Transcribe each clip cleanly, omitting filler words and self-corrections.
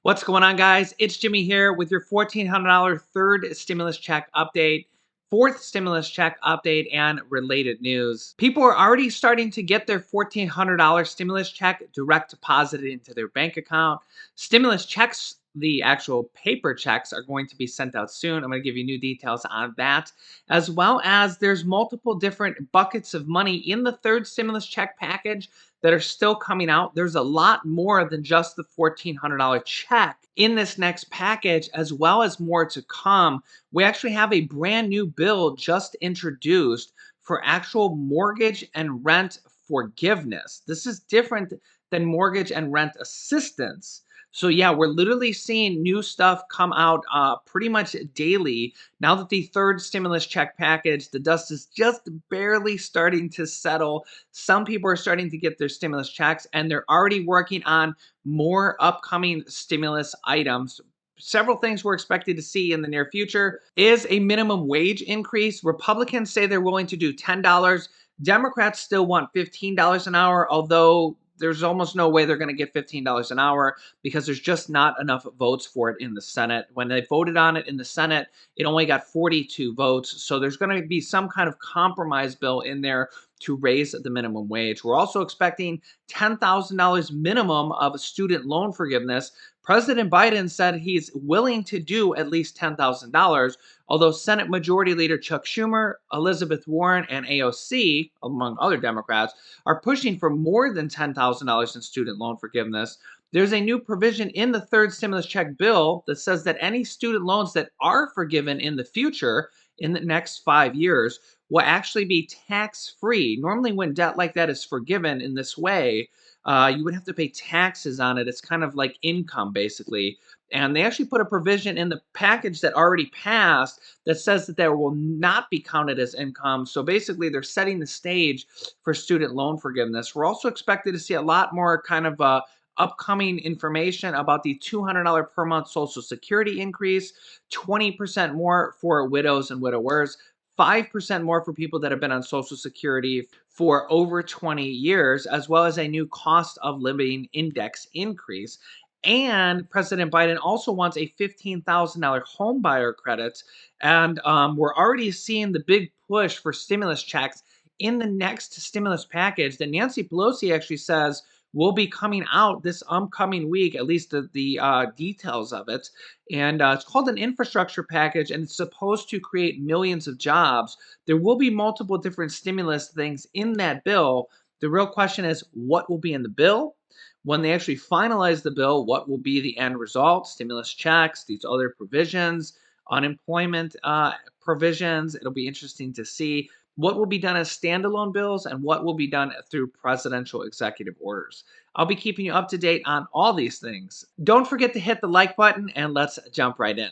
What's going on, guys? It's Jimmy here with your $1,400 third stimulus check update, fourth stimulus check update, and related news. People are already starting to get their $1,400 stimulus check direct deposited into their bank account. Stimulus checks, the actual paper checks, are going to be sent out soon. I'm going to give you new details on that, as well as there's multiple different buckets of money in the third stimulus check package that are still coming out. There's a lot more than just the $1,400 check in this next package, as well as more to come. We actually have a brand new bill just introduced for actual mortgage and rent forgiveness. This is different than mortgage and rent assistance. So yeah, we're literally seeing new stuff come out pretty much daily. Now that the third stimulus check package, the dust is just barely starting to settle. Some people are starting to get their stimulus checks, and they're already working on more upcoming stimulus items. Several things we're expected to see in the near future is a minimum wage increase. Republicans say they're willing to do $10. Democrats still want $15 an hour, although there's almost no way they're going to get $15 an hour because there's just not enough votes for it in the Senate. When they voted on it in the Senate, it only got 42 votes. So there's going to be some kind of compromise bill in there to raise the minimum wage. We're also expecting $10,000 minimum of student loan forgiveness. President Biden said he's willing to do at least $10,000, although Senate Majority Leader Chuck Schumer, Elizabeth Warren, and AOC, among other Democrats, are pushing for more than $10,000 in student loan forgiveness. There's a new provision in the third stimulus check bill that says that any student loans that are forgiven in the future, in the next 5 years, will actually be tax-free. Normally, when debt like that is forgiven in this way, you would have to pay taxes on it. It's kind of like income, basically. And they actually put a provision in the package that already passed that says that that will not be counted as income. So basically, they're setting the stage for student loan forgiveness. We're also expected to see a lot more kind of upcoming information about the $200 per month Social Security increase, 20% more for widows and widowers, 5% more for people that have been on Social Security for over 20 years, as well as a new cost of living index increase. And President Biden also wants a $15,000 home buyer credit. And we're already seeing the big push for stimulus checks in the next stimulus package that Nancy Pelosi actually says will be coming out this upcoming week, at least the details of it. And it's called an infrastructure package, and it's supposed to create millions of jobs. There will be multiple different stimulus things in that bill. The real question is what will be in the bill? When they actually finalize the bill, what will be the end result? Stimulus checks, these other provisions, unemployment provisions. It'll be interesting to see what will be done as standalone bills and what will be done through presidential executive orders. I'll be keeping you up to date on all these things. Don't forget to hit the like button, and let's jump right in.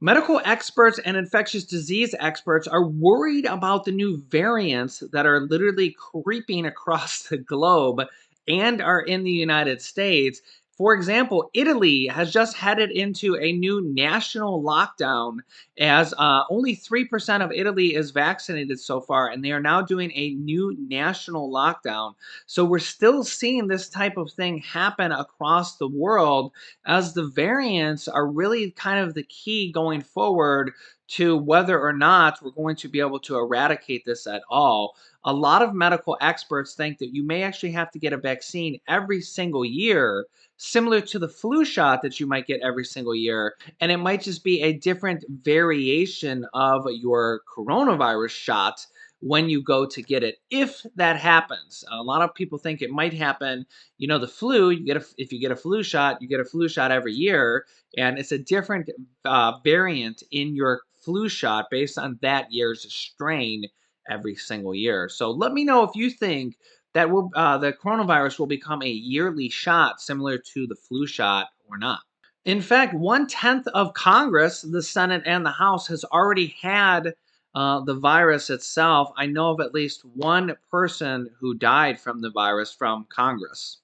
Medical experts and infectious disease experts are worried about the new variants that are literally creeping across the globe and are in the United States. For example, Italy has just headed into a new national lockdown as only 3% of Italy is vaccinated so far, and they are now doing a new national lockdown. So we're still seeing this type of thing happen across the world, as the variants are really kind of the key going forward to whether or not we're going to be able to eradicate this at all. A lot of medical experts think that you may actually have to get a vaccine every single year, similar to the flu shot that you might get every single year. And it might just be a different variation of your coronavirus shot when you go to get it, if that happens. A lot of people think it might happen. You know, the flu, if you get a flu shot, you get a flu shot every year, and it's a different variant in your flu shot based on that year's strain every single year. So let me know if you think that the coronavirus will become a yearly shot similar to the flu shot or not. In fact, 1/10 of Congress, the Senate and the House, has already had the virus itself. I know of at least one person who died from the virus from Congress.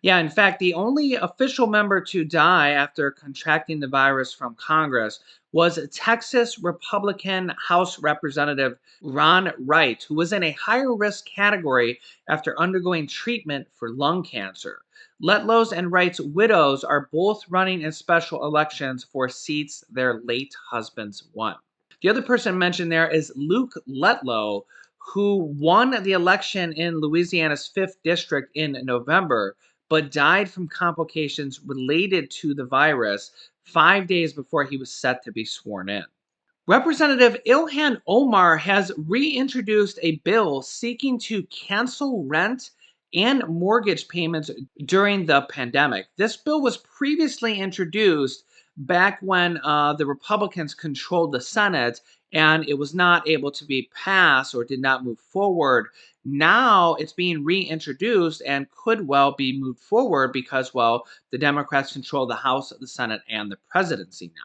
Yeah, in fact, the only official member to die after contracting the virus from Congress was Texas Republican House Representative Ron Wright, who was in a higher risk category after undergoing treatment for lung cancer. Letlows and Wright's widows are both running in special elections for seats their late husbands won. The other person mentioned there is Luke Letlow, who won the election in Louisiana's 5th district in November, but died from complications related to the virus 5 days before he was set to be sworn in. Representative Ilhan Omar has reintroduced a bill seeking to cancel rent and mortgage payments during the pandemic. This bill was previously introduced back when the Republicans controlled the Senate and it was not able to be passed or did not move forward. Now it's being reintroduced and could well be moved forward because, well, the Democrats control the House, the Senate, and the presidency now.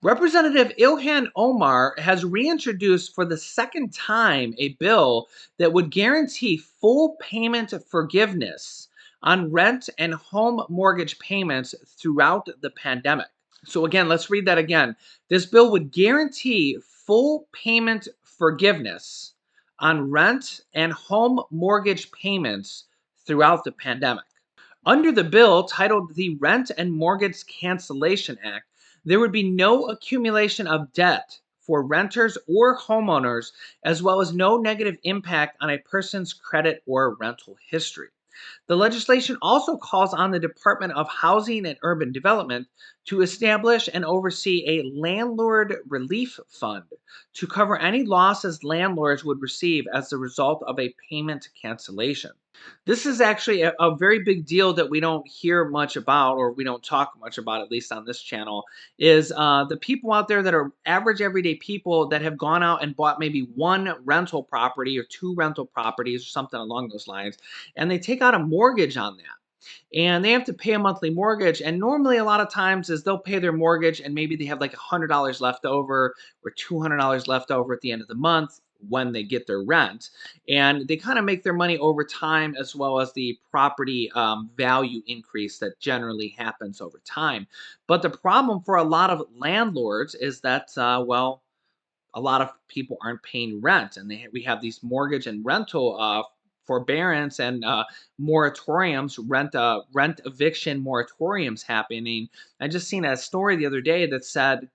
Representative Ilhan Omar has reintroduced for the second time a bill that would guarantee full payment forgiveness on rent and home mortgage payments throughout the pandemic. So, again, let's read that again. This bill would guarantee full payment forgiveness on rent and home mortgage payments throughout the pandemic. Under the bill titled the Rent and Mortgage Cancellation Act, there would be no accumulation of debt for renters or homeowners, as well as no negative impact on a person's credit or rental history. The legislation also calls on the Department of Housing and Urban Development to establish and oversee a landlord relief fund to cover any losses landlords would receive as a result of a payment cancellation. This is actually a very big deal that we don't hear much about, or we don't talk much about, at least on this channel, is the people out there that are average everyday people that have gone out and bought maybe one rental property or two rental properties or something along those lines, and they take out a mortgage on that and they have to pay a monthly mortgage. And normally, a lot of times, is they'll pay their mortgage and maybe they have like $100 left over or $200 left over at the end of the month when they get their rent. And they kind of make their money over time as well as the property value increase that generally happens over time. But the problem for a lot of landlords is that, well, a lot of people aren't paying rent, and we have these mortgage and rental forbearance and moratoriums, rent eviction moratoriums happening. I just seen a story the other day that said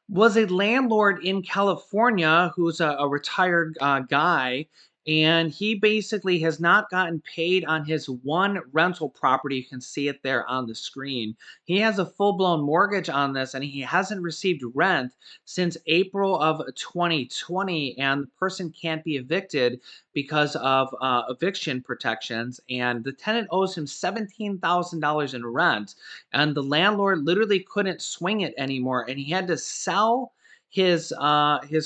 was a landlord in California who's a retired guy, and he basically has not gotten paid on his one rental property. You can see it there on the screen. He has a full-blown mortgage on this, and he hasn't received rent since April of 2020, and the person can't be evicted because of eviction protections, and the tenant owes him $17,000 in rent, and the landlord literally couldn't swing it anymore, and he had to sell his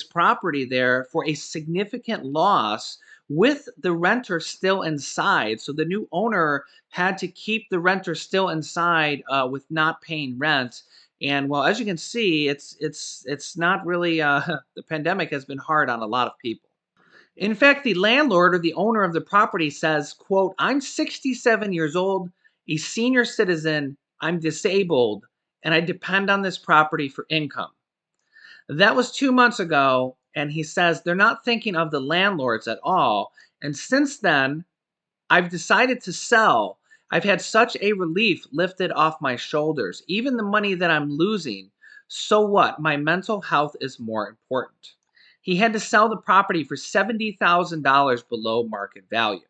property there for a significant loss with the renter still inside. So the new owner had to keep the renter still inside with not paying rent. And well, as you can see, it's not really the pandemic has been hard on a lot of people. In fact, the landlord or the owner of the property says, quote, "I'm 67 years old, a senior citizen, I'm disabled, and I depend on this property for income." That was 2 months ago, and he says they're not thinking of the landlords at all. And since then, I've decided to sell. I've had such a relief lifted off my shoulders, even the money that I'm losing. So what? My mental health is more important. He had to sell the property for $70,000 below market value.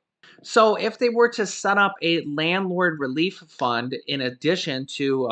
So, if they were to set up a landlord relief fund in addition to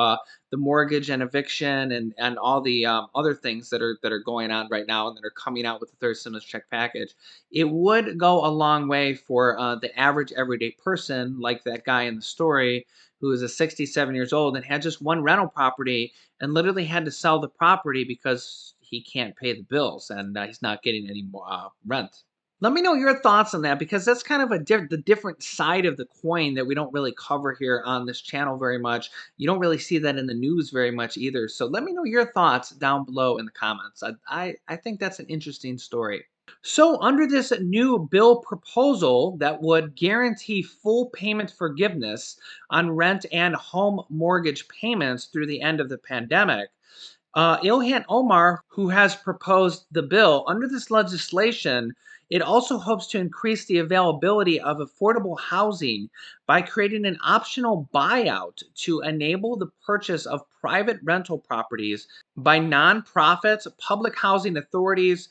the mortgage and eviction and all the other things that are going on right now and that are coming out with the third stimulus check package, it would go a long way for the average everyday person, like that guy in the story who is a 67 years old and had just one rental property and literally had to sell the property because he can't pay the bills and he's not getting any more rent. Let me know your thoughts on that because that's kind of the different side of the coin that we don't really cover here on this channel very much. You don't really see that in the news very much either. So let me know your thoughts down below in the comments. I think that's an interesting story. So under this new bill proposal that would guarantee full payment forgiveness on rent and home mortgage payments through the end of the pandemic, Ilhan Omar, who has proposed the bill, under this legislation, It also hopes to increase the availability of affordable housing by creating an optional buyout to enable the purchase of private rental properties by nonprofits, public housing authorities,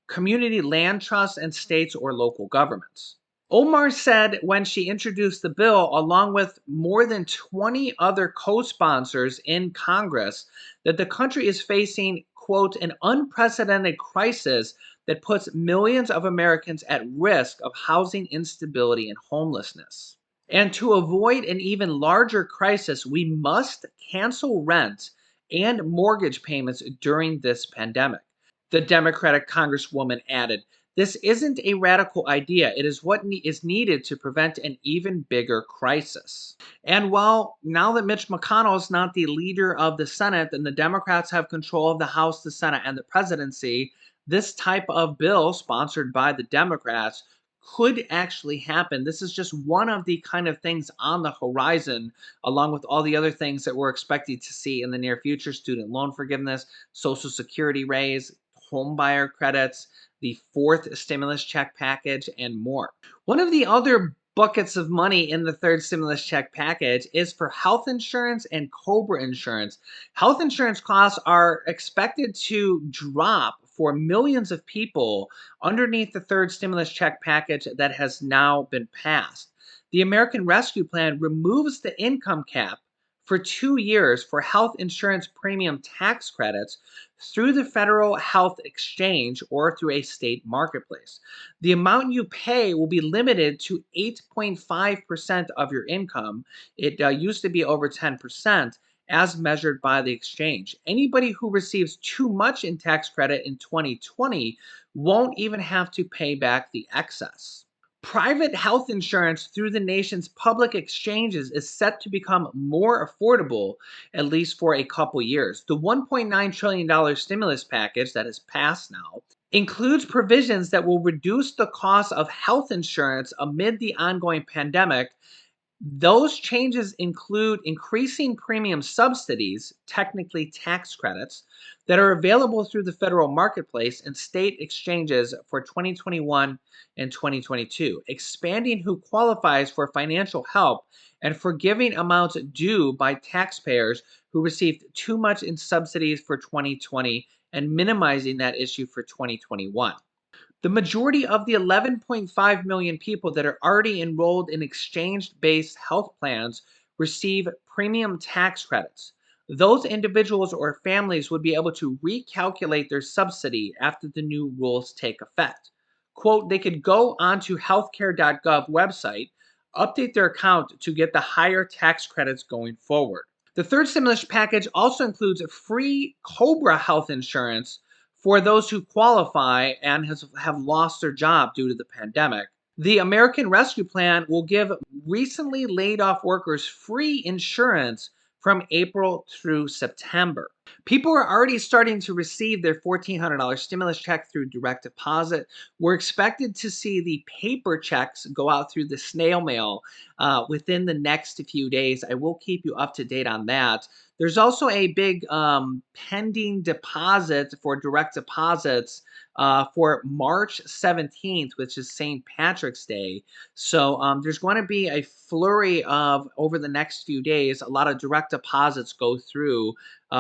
community land trusts, and states or local governments. Omar said when she introduced the bill, along with more than 20 other co sponsors in Congress, that the country is facing, quote, an unprecedented crisis that puts millions of Americans at risk of housing instability and homelessness. And to avoid an even larger crisis, we must cancel rent and mortgage payments during this pandemic. The Democratic Congresswoman added, this isn't a radical idea. It is what is needed to prevent an even bigger crisis. And while now that Mitch McConnell is not the leader of the Senate and the Democrats have control of the House, the Senate, and the presidency, this type of bill sponsored by the Democrats could actually happen. This is just one of the kind of things on the horizon, along with all the other things that we're expecting to see in the near future: student loan forgiveness, Social Security raise, home buyer credits, the fourth stimulus check package, and more. One of the other buckets of money in the third stimulus check package is for health insurance and Cobra insurance. Health insurance costs are expected to drop for millions of people underneath the third stimulus check package that has now been passed. The American Rescue Plan removes the income cap for 2 years for health insurance premium tax credits through the Federal Health Exchange or through a state marketplace. The amount you pay will be limited to 8.5% of your income. It used to be over 10%, as measured by the exchange. Anybody who receives too much in tax credit in 2020 won't even have to pay back the excess. Private health insurance through the nation's public exchanges is set to become more affordable, at least for a couple years. The $1.9 trillion stimulus package that has passed now includes provisions that will reduce the cost of health insurance amid the ongoing pandemic. Those changes include increasing premium subsidies, technically tax credits, that are available through the federal marketplace and state exchanges for 2021 and 2022, expanding who qualifies for financial help and forgiving amounts due by taxpayers who received too much in subsidies for 2020 and minimizing that issue for 2021. The majority of the 11.5 million people that are already enrolled in exchange based health plans receive premium tax credits. Those individuals or families would be able to recalculate their subsidy after the new rules take effect. Quote, they could go onto healthcare.gov website, update their account to get the higher tax credits going forward. The third stimulus package also includes free Cobra health insurance for those who qualify and have lost their job due to the pandemic. The American Rescue Plan will give recently laid off workers free insurance from April through September. People are already starting to receive their $1,400 stimulus check through direct deposit. We're expected to see the paper checks go out through the snail mail within the next few days. I will keep you up to date on that. There's also a big pending deposit for direct deposits for March 17th, which is St. Patrick's Day. So there's going to be a flurry of, over the next few days, a lot of direct deposits go through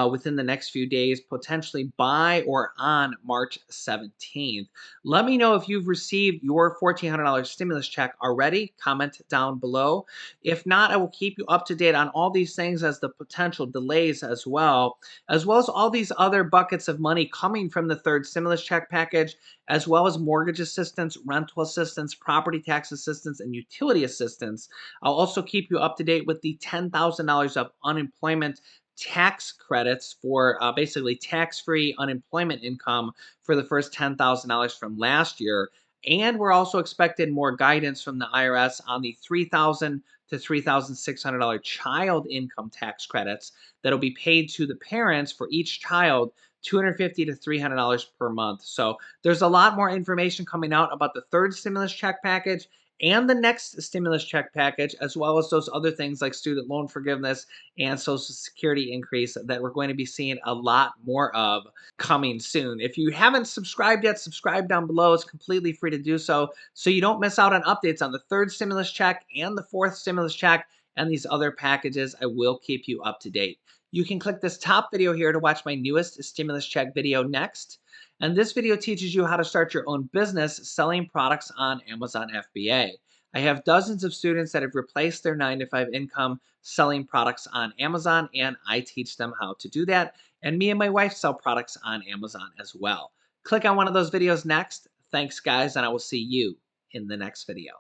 within the next few days, potentially by or on March 17th. Let me know if you've received your $1,400 stimulus check already. Comment down below. If not, I will keep you up to date on all these things as the potential delays as well as all these other buckets of money coming from the third stimulus check package, as well as mortgage assistance, rental assistance, property tax assistance, and utility assistance. I'll also keep you up to date with the $10,000 of unemployment tax credits for basically tax-free unemployment income for the first $10,000 from last year. And we're also expected more guidance from the IRS on the $3,000 to $3,600 child income tax credits that'll be paid to the parents for each child, $250 to $300 per month. So there's a lot more information coming out about the third stimulus check package and the next stimulus check package, as well as those other things like student loan forgiveness and Social Security increase that we're going to be seeing a lot more of coming soon. If you haven't subscribed yet, subscribe down below. It's completely free to do so you don't miss out on updates on the third stimulus check and the fourth stimulus check and these other packages. I will keep you up to date. You can click this top video here to watch my newest stimulus check video next. And this video teaches you how to start your own business selling products on Amazon FBA. I have dozens of students that have replaced their 9-to-5 income selling products on Amazon, and I teach them how to do that. And me and my wife sell products on Amazon as well. Click on one of those videos next. Thanks, guys, and I will see you in the next video.